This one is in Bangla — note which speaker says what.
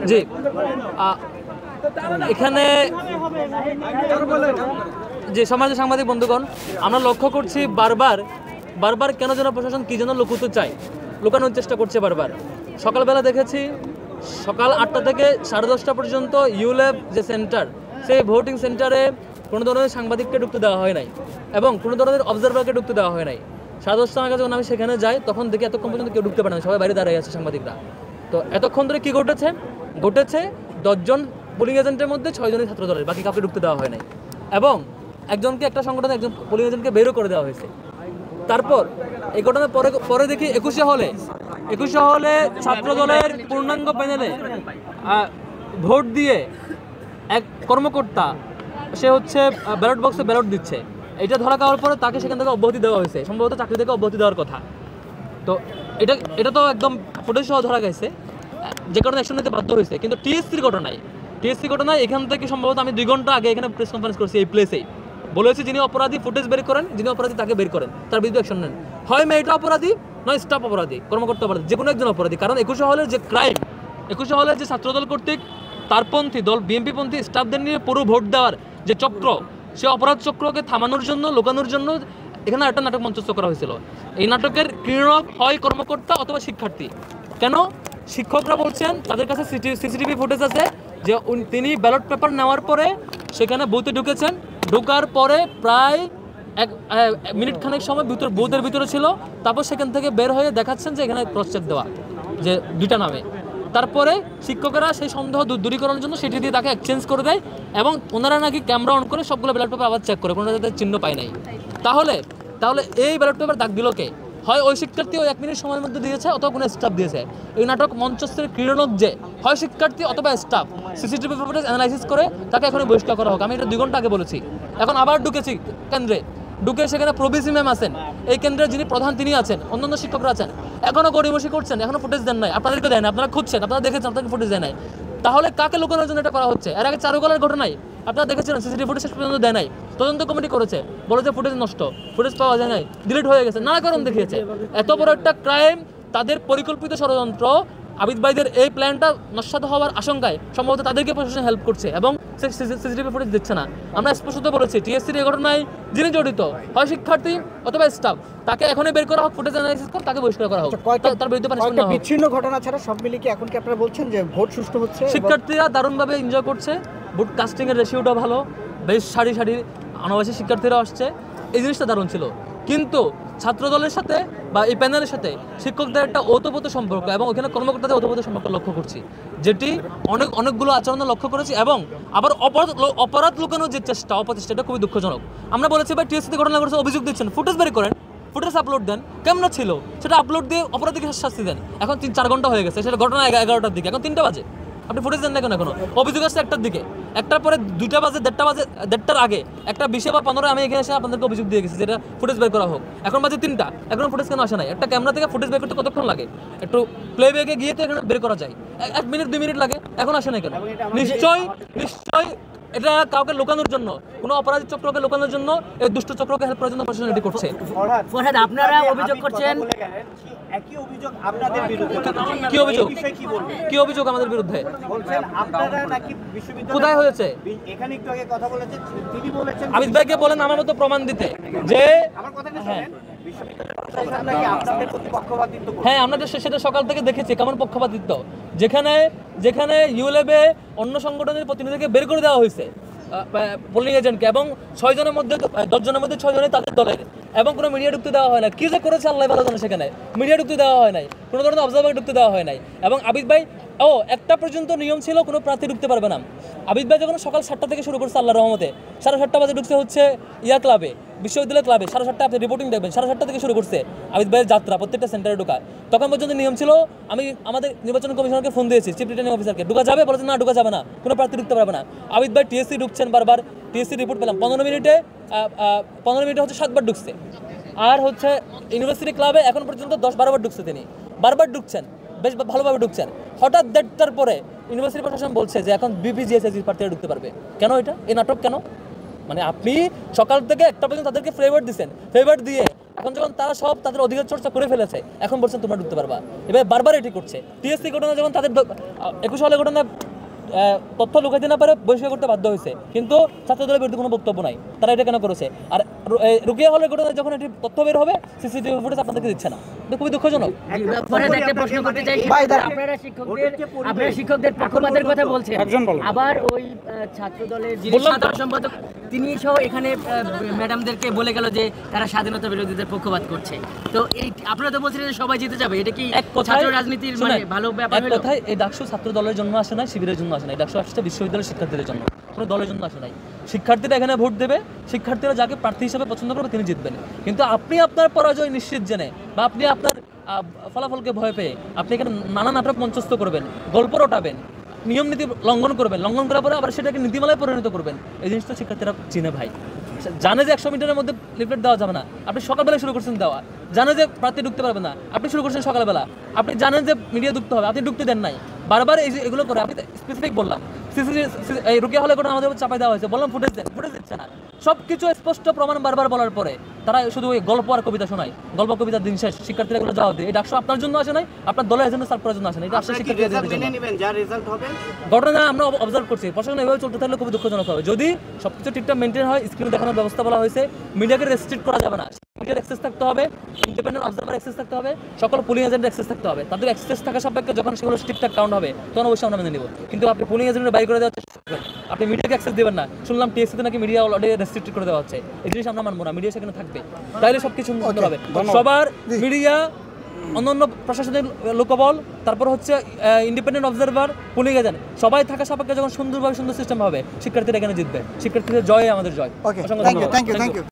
Speaker 1: জি এখানে যে সমাজের সাংবাদিক বন্ধুগণ আমরা লক্ষ্য করছি বারবার কেন যেন প্রশাসন কি যেন লুকানোর চেষ্টা করছে বারবার। সকালবেলা দেখেছি সকাল 8টা থেকে 10:30 পর্যন্ত ইউল্যাব যে সেন্টার সেই ভোটিং সেন্টারে কোনো ধরনের সাংবাদিককে ঢুকতে দেওয়া হয় নাই এবং কোনো ধরনের অবজারভারকে ঢুকতে দেওয়া হয় নাই। 10:30 নাগাদ যখন আমি সেখানে যাই তখন দেখি এতক্ষণ পর্যন্ত কেউ ঢুকতে পারে না, সবাই বাইরে দাঁড়িয়ে আছে সাংবাদিকরা। তো এতক্ষণ ধরে কী ঘটেছে 10 জন পোলিং এজেন্টের মধ্যে 6 জনই ছাত্র দলের, বাকি কাউকে ঢুকতে দেওয়া হয় নাই এবং একটা সংগঠনে একজন পোলিং এজেন্টকে বেরও করে দেওয়া হয়েছে। তারপর এই ঘটনার পরে দেখি 21শে হলে ছাত্র দলের পূর্ণাঙ্গ প্যানেলে ভোট দিয়ে এক কর্মকর্তা সে হচ্ছে ব্যালট বক্সে ব্যালট দিচ্ছে। এটা ধরা খাওয়ার পরে তাকে সেখান থেকে অব্যাহতি দেওয়া হয়েছে, সম্ভবত চাকরি থেকে অব্যাহতি দেওয়ার কথা। তো এটা তো একদম ফুটেজ সহ ধরা গেছে, যে কারণে অ্যাকশন নিতে বাধ্য হয়েছে। কিন্তু টিএসসির ঘটনায় এখান থেকে সম্ভবত আমি 2 ঘন্টা আগে এখানে প্রেস কনফারেন্স করছি এই প্লেসেই, বলেছি যিনি অপরাধী ফুটেজ বের করেন, যিনি অপরাধী তাকে বের করেন, তার বিরুদ্ধে অ্যাকশন নেন। হয় মেয়েটা অপরাধী নয় স্টাফ অপরাধী, কর্মকর্তা অপরাধী, যে কোনো একজন অপরাধী। কারণ 21শে হলের যে ক্রাইম, 21শে হলের যে ছাত্রদল কর্তৃক তারপন্থী দল বিএনপিপন্থী স্টাফদের নিয়ে পুরো ভোট দেওয়ার যে চক্র, সে অপরাধ চক্রকে থামানোর জন্য, লুকানোর জন্য এখানে একটা নাটক মঞ্চস্থ করা হয়েছিল। এই নাটকের ক্রীড়ক হয় কর্মকর্তা অথবা শিক্ষার্থী। কেন? শিক্ষকরা বলছেন তাদের কাছে সিসিটিভি ফুটেজ আছে যে তিনি ব্যালট পেপার নেওয়ার পরে সেখানে বুথে ঢুকেছেন, ঢোকার পরে প্রায় 1 মিনিট খানেক সময় বুথের ভিতরে ছিল, তারপর সেখান থেকে বের হয়ে দেখাচ্ছেন যে এখানে ক্রস চেক দেওয়া যে 2টা নামে। তারপরে শিক্ষকেরা সেই সন্দেহ দূরীকরণের জন্য সেটি দিয়ে তাকে এক্সচেঞ্জ করে দেয় এবং ওনারা নাকি ক্যামেরা অন করে সবগুলো ব্যালট পেপার আবার চেক করে, কোনো যাতে চিহ্ন পায় নাই। তাহলে এই ব্যালট পেপার দাগ দিল কে? হয় ওই শিক্ষার্থী ওই 1 মিনিট সময়ের মধ্যে দিয়েছে অথবা কোনো স্টাফ দিয়েছে। এই নাটক মঞ্চস্থের ক্রীড়নক যে হয় শিক্ষার্থী অথবা স্টাফ, সিসিটিভি ফুটেজ অ্যানালাইসিস করে তাকে এখনই বহিষ্কার করা হোক। আমি এটা 2 ঘন্টা আগে বলেছি। এখন আবার ঢুকেছি কেন্দ্রে, ঢুকে সেখানে প্রবিসি ম্যাম আছেন, এই কেন্দ্রের যিনি প্রধান তিনি আছেন, অন্যান্য শিক্ষকরা আছেন, এখনও গড়িমসি করছেন, এখনও ফুটেজ দেন নাই, আপনাদেরকে দেয় না, আপনারা খুঁজছেন, আপনারা দেখেছেন, আপনাকে ফুটেজ দেয় নাই। তাহলে কাকে লুকানোর জন্য এটা করা হচ্ছে? এর আগে চারুকলার ঘটনায় আপনারা দেখেছিলেন সিসিটিভি ফুটেজ শেষ পর্যন্ত দেয় নাই, তদন্ত কমিটি করেছে, বলে যে ফুটেজ নষ্ট, ফুটেজ পাওয়া যায় নাই, ডিলিট হয়ে গেছে, নানা কারণ দেখিয়েছে। এত বড় একটা ক্রাইম, তাদের পরিকল্পিত ষড়যন্ত্র, আবিদ ভাইদের এই প্ল্যানটা নস্যাৎ হওয়ার আশঙ্কায় সম্ভবত তাদেরকে প্রশাসন হেল্প করছে এবং সিসিটিভি ফুটেজ দিচ্ছে না। আমরা স্পষ্টত বলেছি টিএসসির এই ঘটনায় যিনি জড়িত হয় শিক্ষার্থী অথবা স্টাফ, তাকে এখনই বের করা হোক, ফুটেজ অ্যানালাইসিস করে তাকে বহিষ্কার করা হোক, তার বিরুদ্ধে পানিশমেন্ট না হোক।
Speaker 2: বিচ্ছিন্ন ঘটনা ছাড়া সব মিলিয়ে কি এখন কি আপনারা বলছেন যে ভোট সুষ্ঠু হচ্ছে?
Speaker 1: শিক্ষার্থীরা দারুণভাবে এনজয় করছে, ভোট কাস্টিংয়ের রেশিওটা ভালো, বেশ সারি অনাবাসী শিক্ষার্থীরা আসছে, এই জিনিসটা দারুণ ছিল। কিন্তু ছাত্রদলের সাথে বা এই প্যানেলের সাথে শিক্ষকদের একটা ওতপ্রোত সম্পর্ক এবং ওখানে কর্মকর্তাদের ওতপ্রোত সম্পর্ক লক্ষ্য করছি, যেটি অনেকগুলো আচরণ লক্ষ্য করেছি। এবং আবার অপরাধ লুকানোর যে অপচেষ্টা, এটা খুবই দুঃখজনক। আমরা বলেছি ভাই টিএসসিতে ঘটনা ঘটেছে, অভিযোগ দিচ্ছেন, ফুটেজ বের করেন, ফুটেজ আপলোড দেন, কেমন ছিল সেটা আপলোড দিয়ে অপরাধীকে শাস্তি দেন। এখন 3-4 ঘন্টা হয়ে গেছে, সেটা ঘটনা 11টার দিকে, এখন 3টা বাজে, আপনি ফুটেজ দেন না কেন? এখনো অভিযোগ আসছে 1টার দিকে, 1টার পরে 2টা বাজে, 1:30টার আগে 1:20 বা 15 আমি এখানে এসে আপনাদেরকে অভিযোগ দিয়ে গেছি যেটা ফুটেজ বের করা হোক। এখন বাজে 3টা, এখন ফুটেজ কেন আসে নাই? একটা ক্যামেরা থেকে ফুটেজ বের করতে কতক্ষণ লাগে? একটু প্লেব্যাকে গিয়ে তো এখানে বের করা যায়, 1 মিনিট 2 মিনিট লাগে, এখন আসে নাই কেন? নিশ্চয় এটা কাউকে লুকানোর জন্য, কোনো অপরাধী চক্রকে লুকানোর জন্য, এই দুষ্ট চক্রকে হেল্প করার জন্য প্রশাসন এটি করছে।
Speaker 3: ফরহাদ, আপনারা অভিযোগ করছেন,
Speaker 2: একই অভিযোগ আপনাদের বিরুদ্ধে।
Speaker 1: কি অভিযোগ? কি অভিযোগ আমাদের বিরুদ্ধে?
Speaker 2: বলছেন আপনারা নাকি বিশ্ববিদ্যালয়
Speaker 1: কোথায় হয়েছে?
Speaker 2: এখানে একটু আগে কথা বলেছেন, তিনি বলেছেন
Speaker 1: আবিদ ভাইকে বলেন আমার মতো প্রমাণ দিতে যে
Speaker 2: আমার কথাটা শুনেন, বিশ্ববিদ্যালয় প্রশাসন নাকি আপনাদের প্রতি পক্ষপাতিত্ব করছে।
Speaker 1: হ্যাঁ, আমরা সেটা সকাল থেকে দেখেছি কেমন পক্ষপাতিত্ব, যেখানে ইউলেবে অন্য সংগঠনের প্রতিনিধিকে বের করে দেওয়া হয়েছে, পোলিং এজেন্টকে, এবং 6 জনের মধ্যে 10 জনের মধ্যে 6 জনই তাদের দলের, এবং কোনো মিডিয়া ঢুকতে দেওয়া হয় না। কি যে করেছে আল্লাহ ভালো জানে, সেখানে মিডিয়া ঢুকতে দেওয়া হয় নাই, কোনো ধরনের অবজারভার ঢুকতে দেওয়া হয় নাই। এবং আবিদ ভাই 1টা পর্যন্ত নিয়ম ছিল কোনো প্রার্থী ঢুকতে পারবে না। আবিদ ভাই যখন সকাল 7টা থেকে শুরু করছে আল্লাহর রহমতে, 7:30 বাজে ঢুকছে হচ্ছে ক্লাবে, বিশ্ববিদ্যালয় ক্লাবে, 7:30 আপনি রিপোর্টিং দেখবেন, 7:30 থেকে শুরু করছে আবিদ ভাইয়ের যাত্রা প্রত্যেকটা সেন্টারে ঢোকা। তখন পর্যন্ত নিয়ম ছিল, আমি আমাদের নির্বাচন কমিশনারকে ফোন দিয়েছি, চিফ রিটার্নিং অফিসারকে, ঢোকা যাবে? বলেছে না, ঢোকা যাবে না, কোনো প্রার্থী ঢুকতে পারবে না। আবিদ ভাই টিএসসি ঢুকছেন বারবার, টিএসসি রিপোর্ট পেলাম 15 মিনিটে হচ্ছে 7বার ঢুকছে। আর হচ্ছে ইউনিভার্সিটি ক্লাবে এখন পর্যন্ত 10-12 বার ঢুকছে, তিনি বারবার ঢুকছেন, বেশ ভালোভাবে ঢুকছেন। হঠাৎ 1:30টার পরে ইউনিভার্সিটি প্রশাসন বলছে যে এখন বিপিজিএসএসসি প্রার্থীরা ঢুকতে পারবে। কেন এটা? এই নাটক কেন? মানে আপনি সকাল থেকে 1টা পর্যন্ত তাদেরকে ফেভার দিচ্ছেন, ফেভার দিয়ে এখন এখন যখন তারা সব তাদের অধিকার চর্চা করে ফেলেছে, এখন বলছেন তোমরা ঢুকতে পারবা, এবার বারবার এটি করছে। টিএসসি ঘটনা যখন তাদের 21 সালে ঘটনা তথ্য লুকাইতে না পারে বহিষ্কার করতে বাধ্য হয়েছে, কিন্তু ছাত্রদলের বিরুদ্ধে কোনো বক্তব্য নাই, তারা এটা কেন করেছে? আর রুকিয়া হলের ঘটনা যখন এটি তথ্য বের হবে সিসিটিভি ফুটেজ আপনাদেরকে দিচ্ছে না, এটা খুবই দুঃখজনক।
Speaker 3: ফরহাদ, একটা প্রশ্ন করতে চাই, আপনারা শিক্ষকদের পক্ষপাতের কথা বলছেন, আবার ওই ছাত্র দলের যিনি সাধারণ সম্পাদক তিনি সহ এখানে ম্যাডামদেরকে বলে গেল যে তারা স্বাধীনতা বিরোধীদের পক্ষপাত করছে। তো এই আপনারা তো বলছিলেন যে সবাই জিতে যাবে, এটা কি ছাত্র রাজনীতির মানে ভালো ব্যাপার হলো?
Speaker 1: কথায় এই ডাকসু ছাত্র দলের জন্য আসে না, শিবিরের জন্য আসে না, এই ডাকসু আসছে বিশ্ববিদ্যালয়ের শিক্ষার্থীদের জন্য, কোনো দলের জন্য আসে নাই। শিক্ষার্থীরা এখানে ভোট দেবে, শিক্ষার্থীরা যাকে প্রার্থী হিসেবে পছন্দ করবে তিনি জিতবেন। কিন্তু আপনি আপনার পরাজয় নিশ্চিত জেনে বা আপনি আপনার ফলাফলকে ভয় পেয়ে আপনি এখানে নানা নাটক মঞ্চস্থ করবেন, গল্প রটাবেন, নিয়ম নীতি লঙ্ঘন করবেন, লঙ্ঘন করার পরে আবার সেটাকে নীতিমালায় পরিণত করবেন, এই জিনিসটা শিক্ষার্থীরা চিনে ভাই। জানে যে 100 মিটারের মধ্যে লিফলেট দেওয়া যাবে না, আপনি সকালবেলা শুরু করছেন দেওয়া, জানে যে প্রার্থী ঢুকতে পারবে না, আপনি শুরু করছেন সকালবেলা, আপনি জানেন যে মিডিয়া ঢুকতে হবে, আপনি ঢুকতে দেন নাই, বারবার এই যে এগুলো করে আপনি স্পেসিফিক বললাম এই রুকিয়া হলে করে আমাদের চাপাই দেওয়া হয়েছে, বললাম ফুটেজ দিচ্ছে না, সব কিছু স্পষ্ট প্রমাণ বারবার বলার পরে তারা শুধু ওই গল্প আর কবিতা শোনায়, গল্প কবিতার দিন শেষ, শিক্ষার্থীরা এগুলো জবাব দেয়। এই ডাকসু আপনার জন্য আসে নাই, আপনার দলের এজেন্ডা সার্ভ করার জন্য আসে নাই, এটা আসলে শিক্ষার্থীদের জন্য। ঘটনা আমরা অবজার্ভ করছি, প্রশাসন এভাবে চলতে থাকলে খুবই দুঃখজনক হবে। যদি সবকিছু ঠিকঠাক মেনটেন হয়, স্ক্রিনে দেখানোর ব্যবস্থা বলা হয়েছে, মিডিয়াকে রেস্ট্রিক্ট করা যাবে না, মিডিয়ার অ্যাক্সেস থাকতে হবে, ইন্ডিপেন্ডেন্ট অবজারভার অ্যাক্সেস থাকতে হবে, সকল পুলিং এজেন্টের অ্যাক্সেস থাকতে হবে, তাদের অ্যাক্সেস থাকা সাপেক্ষে যখন সেগুলো ঠিকঠাক কাউন্ট হবে তখন অবশ্যই আমরা মেনে নিব। কিন্তু আপনি পুলিং এজেন্টের বাইরে করে দেওয়ার চেষ্টা করবেন, আপনি মিডিয়াকে অ্যাক্সেস দেবেন না, শুনলাম টিএসসিতে নাকি মিডিয়া অলরেডি রেস্ট্রিক্ট করে দেওয়া হচ্ছে, এই জিনিস আমরা মানবো না, মিডিয়া সেখানে থাকবে, তাইলে সবকিছু সুন্দর হবে। সবার মিডিয়া, অন্যান্য প্রশাসনের লোকবল, তারপর হচ্ছে ইন্ডিপেন্ডেন্ট অবজারভার, পুলিং এজেন্ট সবাই থাকা সাপেক্ষে যখন সুন্দরভাবে সুন্দর সিস্টেম হবে, শিক্ষার্থীরা এখানে জিতবে, শিক্ষার্থীদের জয় আমাদের জয়।
Speaker 4: ওকে, থ্যাংক ইউ।